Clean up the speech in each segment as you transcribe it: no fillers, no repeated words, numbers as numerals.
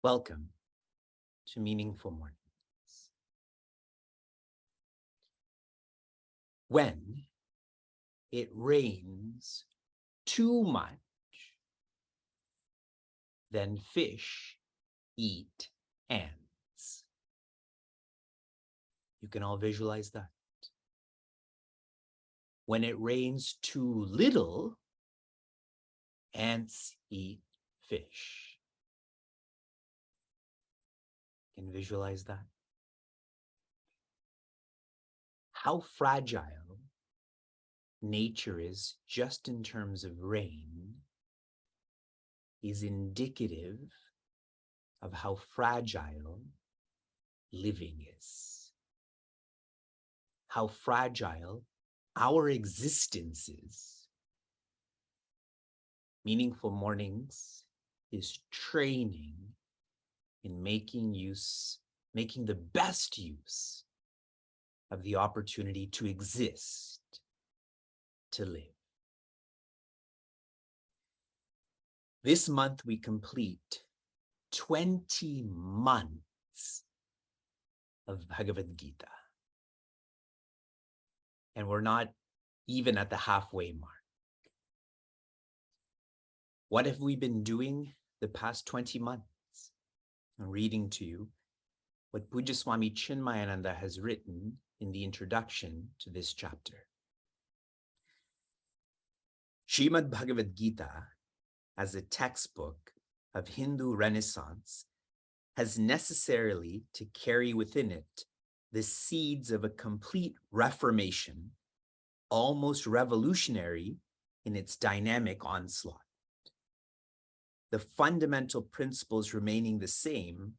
Welcome to Meaningful Mornings. When it rains too much, then fish eat ants. You can all visualize that. When it rains too little, ants eat fish. You can visualize that. How fragile nature is just in terms of rain is indicative of how fragile living is. How fragile our existence is. Meaningful Mornings is training in making the best use of the opportunity to exist, to live. This month we complete 20 months of Bhagavad Gita. And we're not even at the halfway mark. What have we been doing the past 20 months? I'm reading to you what Pujya Swami Chinmayananda has written in the introduction to this chapter. Srimad Bhagavad Gita, as a textbook of Hindu Renaissance, has necessarily to carry within it the seeds of a complete reformation, almost revolutionary in its dynamic onslaught. The fundamental principles remaining the same,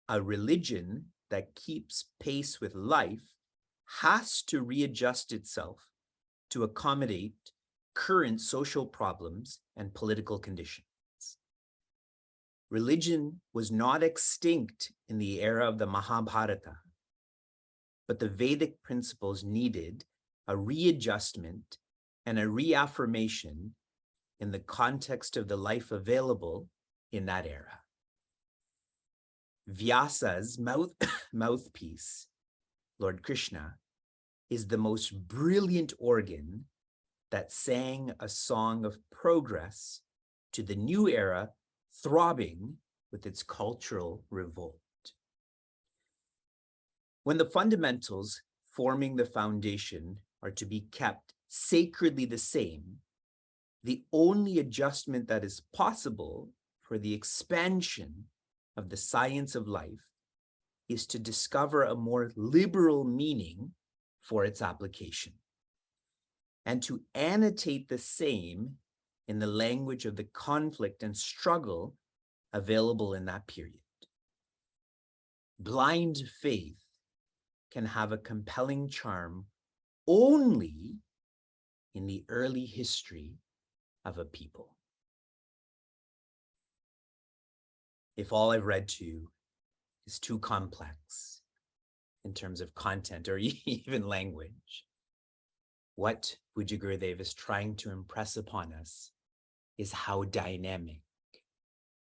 a religion that keeps pace with life has to readjust itself to accommodate current social problems and political conditions. Religion was not extinct in the era of the Mahabharata, but the Vedic principles needed a readjustment and a reaffirmation in the context of the life available in that era. Vyasa's mouthpiece, Lord Krishna, is the most brilliant organ that sang a song of progress to the new era throbbing with its cultural revolt. When the fundamentals forming the foundation are to be kept sacredly the same, the only adjustment that is possible for the expansion of the science of life is to discover a more liberal meaning for its application, and to annotate the same in the language of the conflict and struggle available in that period. Blind faith can have a compelling charm only in the early history of a people. If all I've read to you is too complex in terms of content or even language, what Pujya Gurudev is trying to impress upon us is how dynamic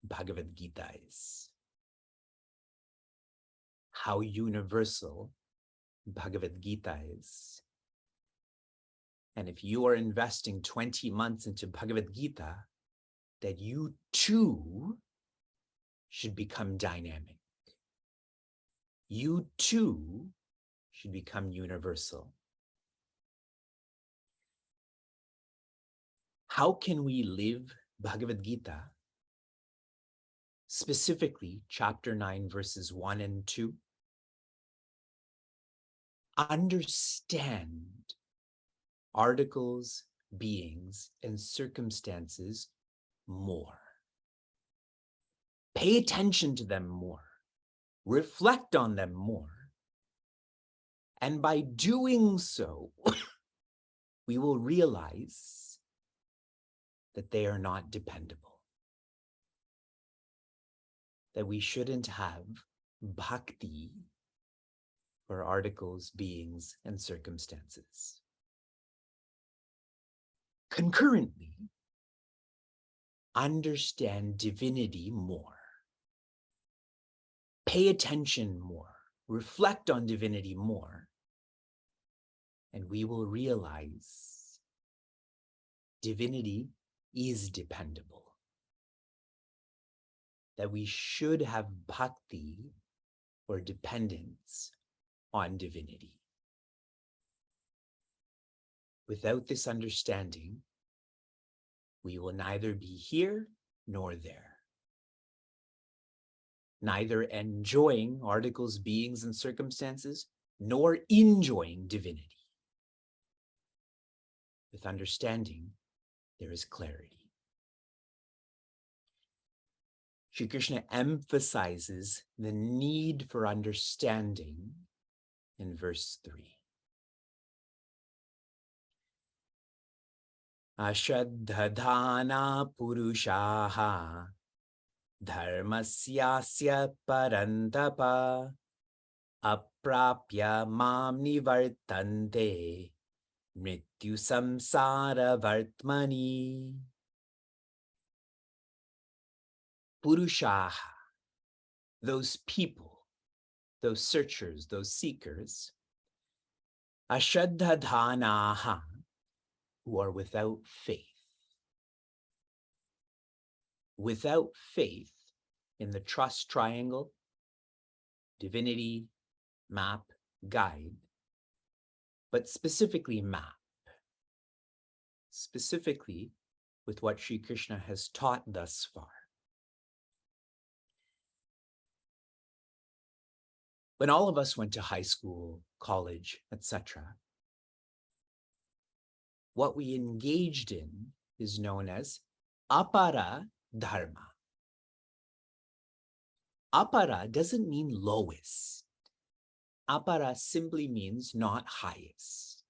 Bhagavad Gita is, how universal Bhagavad Gita is. And if you are investing 20 months into Bhagavad Gita, that you too should become dynamic. you too should become universal. How can we live Bhagavad Gita, specifically chapter 9, verses 1 and 2? Understand articles, beings, and circumstances more. Pay attention to them more. Reflect on them more. And by doing so, we will realize that they are not dependable. That we shouldn't have bhakti for articles, beings, and circumstances. Concurrently, understand divinity more. Pay attention more. Reflect on divinity more. And we will realize divinity is dependable. That we should have bhakti or dependence on divinity. Without this understanding, we will neither be here nor there. Neither enjoying articles, beings, and circumstances, nor enjoying divinity. With understanding, there is clarity. Shri Krishna emphasizes the need for understanding in verse 3. Ashraddhadhana purushaha dharmasyasya parantapa aprapya mam nivartante mrityu samsara vartmani. Purushaha, those people, those searchers, those seekers, ashraddhadhanaha, who are without faith. Without faith in the trust triangle, divinity, map, guide, but specifically map. Specifically with what Sri Krishna has taught thus far. When all of us went to high school, college, etc., what we engaged in is known as apara dharma. Apara doesn't mean lowest. Apara simply means not highest.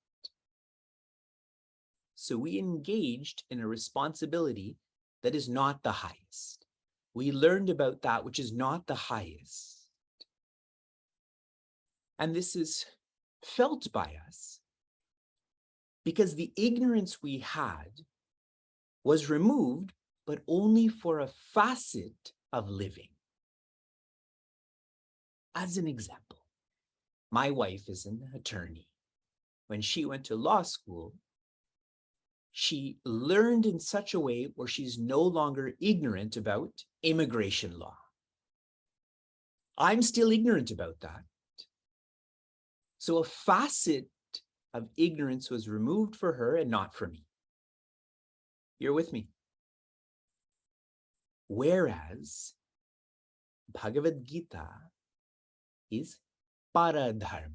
So we engaged in a responsibility that is not the highest. We learned about that which is not the highest. And this is felt by us because the ignorance we had was removed, but only for a facet of living. As an example, my wife is an attorney. When she went to law school, she learned in such a way where she's no longer ignorant about immigration law. I'm still ignorant about that. So a facet of ignorance was removed for her and not for me. You're with me. Whereas Bhagavad Gita is paradharma,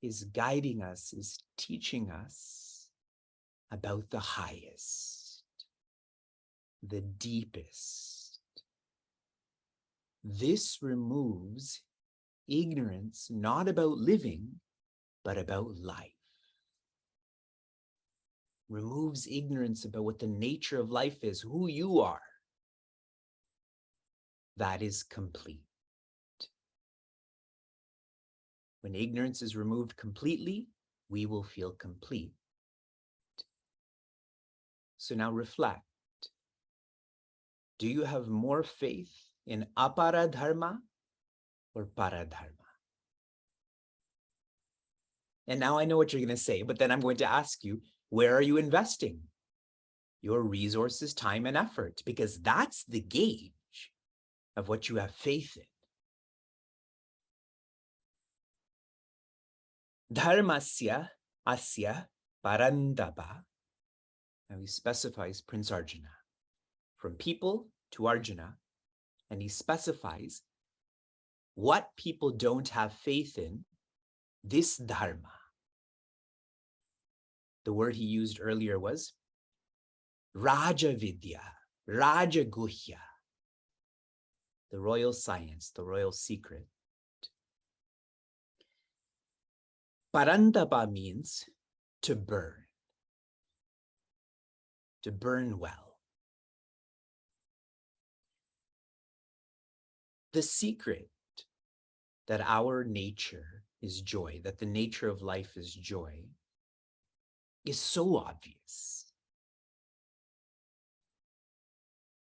is guiding us, is teaching us about the highest, the deepest. This removes ignorance, not about living, but about life. Removes ignorance about what the nature of life is, who you are. That is complete. When ignorance is removed completely, we will feel complete. So now reflect. Do you have more faith in aparadharma or paradharma? And now I know what you're going to say, but then I'm going to ask you, where are you investing your resources, time, and effort? Because that's the gauge of what you have faith in. Dharmasya asya parandapa. Now he specifies Prince Arjuna. From people to Arjuna, and he specifies what people don't have faith in, this dharma. The word he used earlier was Raja Vidya, Raja Guhya, the royal science, the royal secret. Parantapa means to burn well. The secret that our nature is joy, that the nature of life is joy, is so obvious.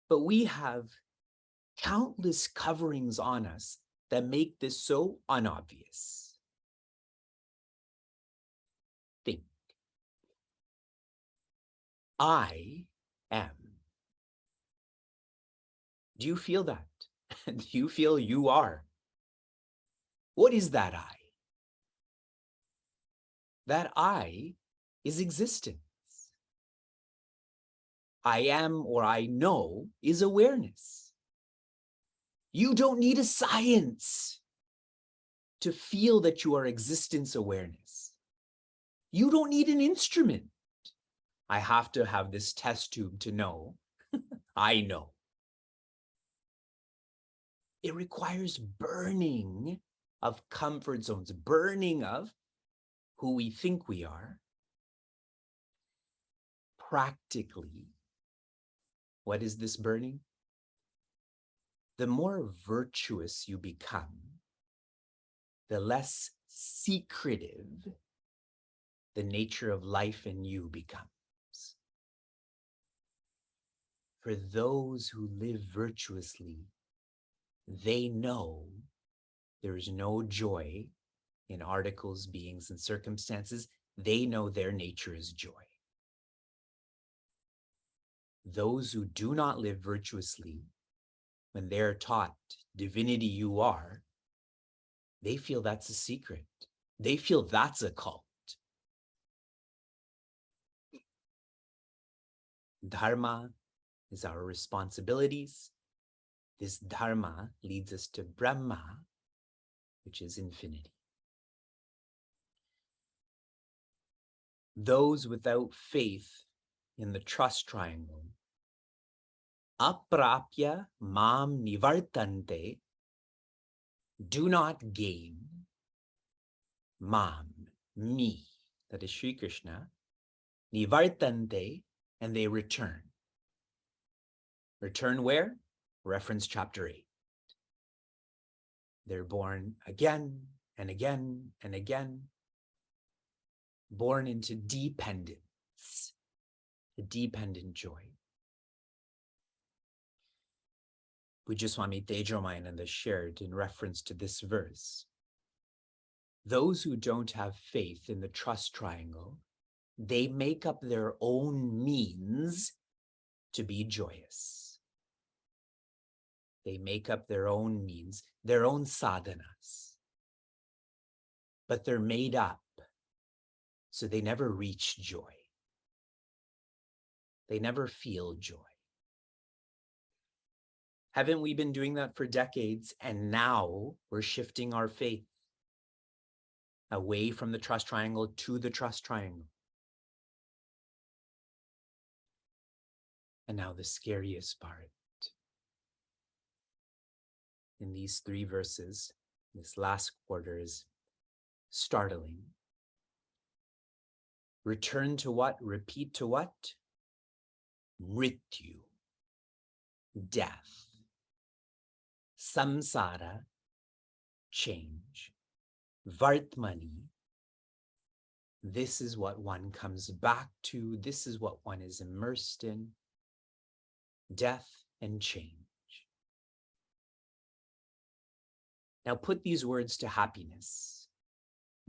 But we have countless coverings on us that make this so unobvious. Think. I am. Do you feel that? Do you feel you are? What is that I? That I is existence. I am or I know is awareness. You don't need a science to feel that you are existence awareness. You don't need an instrument. I have to have this test tube to know. I know. It requires burning of comfort zones, burning of who we think we are. Practically, what is this burning? The more virtuous you become, the less secretive the nature of life in you becomes. For those who live virtuously, they know there is no joy in articles, beings, and circumstances. They know their nature is joy. Those who do not live virtuously, when they're taught divinity you are, they feel that's a secret. They feel that's a cult. Dharma is our responsibilities. This dharma leads us to Brahma, which is infinity. Those without faith in the trust triangle, aprapya mam nivartante, do not gain mam, me, that is Sri Krishna, nivartante, and they return. Return where? Reference chapter 8. They're born again and again and again, born into dependence, the dependent joy. Pujya Tejomayananda shared in reference to this verse, those who don't have faith in the trust triangle, they make up their own means to be joyous. They make up their own means, their own sadhanas. But they're made up, so they never reach joy. They never feel joy. Haven't we been doing that for decades? And now we're shifting our faith away from the trust triangle to the trust triangle. And now the scariest part. In these 3 verses, this last quarter is startling. Return to what? Repeat to what? Mrityu, death. Samsara, change. Vartmani, this is what one comes back to. This is what one is immersed in. Death and change. Now put these words to happiness.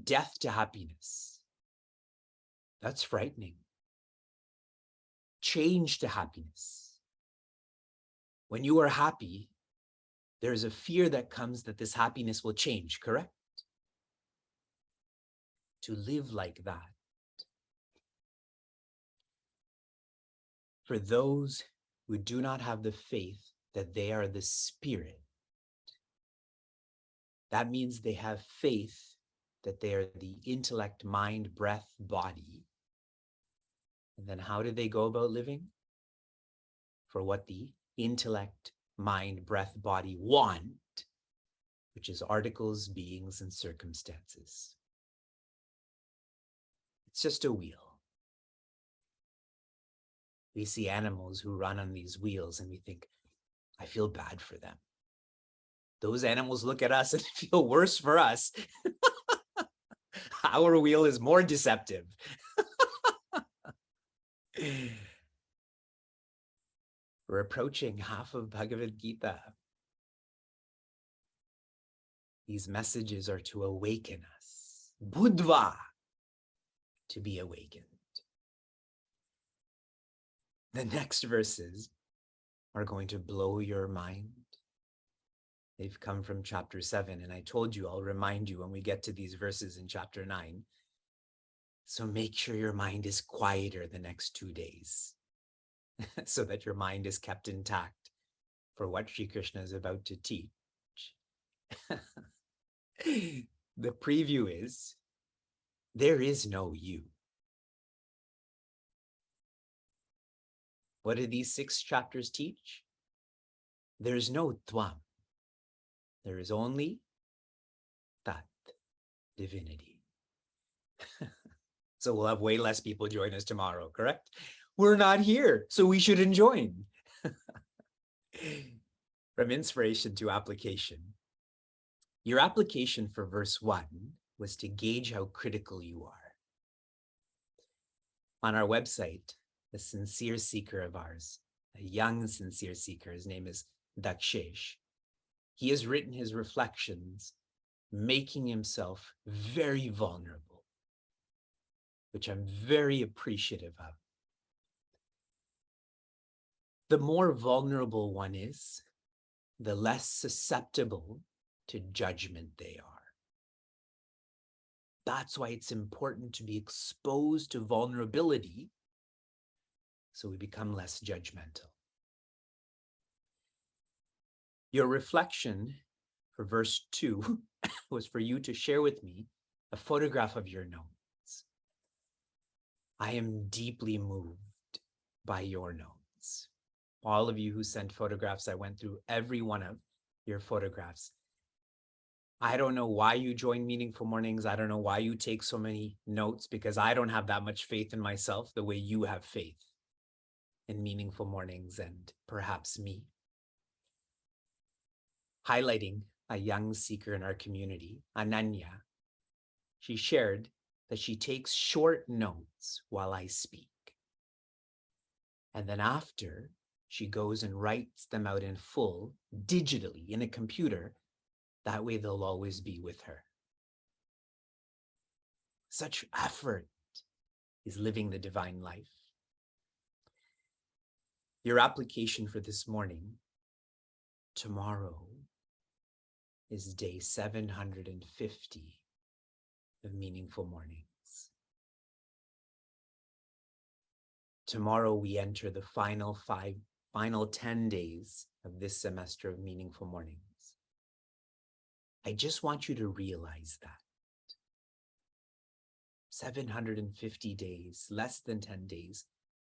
Death to happiness. That's frightening. Change to happiness. When you are happy, there's a fear that comes that this happiness will change, correct? to live like that. For those who do not have the faith that they are the spirit, that means they have faith that they are the intellect, mind, breath, body. And then how do they go about living? For what the intellect, mind, breath, body want, which is articles, beings, and circumstances. It's just a wheel. We see animals who run on these wheels and we think, I feel bad for them. Those animals look at us and feel worse for us. Our wheel is more deceptive. We're approaching half of Bhagavad Gita. These messages are to awaken us. Buddha, to be awakened. The next verses are going to blow your mind. They've come from chapter 7, and I told you I'll remind you when we get to these verses in chapter 9. So make sure your mind is quieter the next 2 days so that your mind is kept intact for what Sri Krishna is about to teach. The preview is, there is no you. What do these 6 chapters teach? There's no Tvam. There is only Tat, divinity. So we'll have way less people join us tomorrow, correct? We're not here, so we shouldn't join. From inspiration to application. Your application for verse 1 was to gauge how critical you are. On our website, a sincere seeker of ours, a young sincere seeker, his name is Dakshesh. He has written his reflections, making himself very vulnerable, which I'm very appreciative of. The more vulnerable one is, the less susceptible to judgment they are. That's why it's important to be exposed to vulnerability so we become less judgmental. Your reflection for verse 2 was for you to share with me a photograph of your notes. I am deeply moved by your notes. All of you who sent photographs, I went through every one of your photographs. I don't know why you join Meaningful Mornings. I don't know why you take so many notes, because I don't have that much faith in myself the way you have faith in Meaningful Mornings and perhaps me. Highlighting a young seeker in our community, Ananya, she shared that she takes short notes while I speak. And then after, she goes and writes them out in full, digitally, in a computer. That way they'll always be with her. Such effort is living the divine life. Your application for this morning, tomorrow, is day 750 of Meaningful Mornings. Tomorrow we enter the final 10 days of this semester of Meaningful Mornings. I just want you to realize that. 750 days, less than 10 days.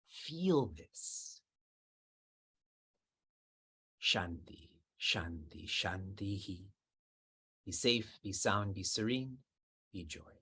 Feel this. Shanti, Shanti, Shanti. Be safe, be sound, be serene, be joy.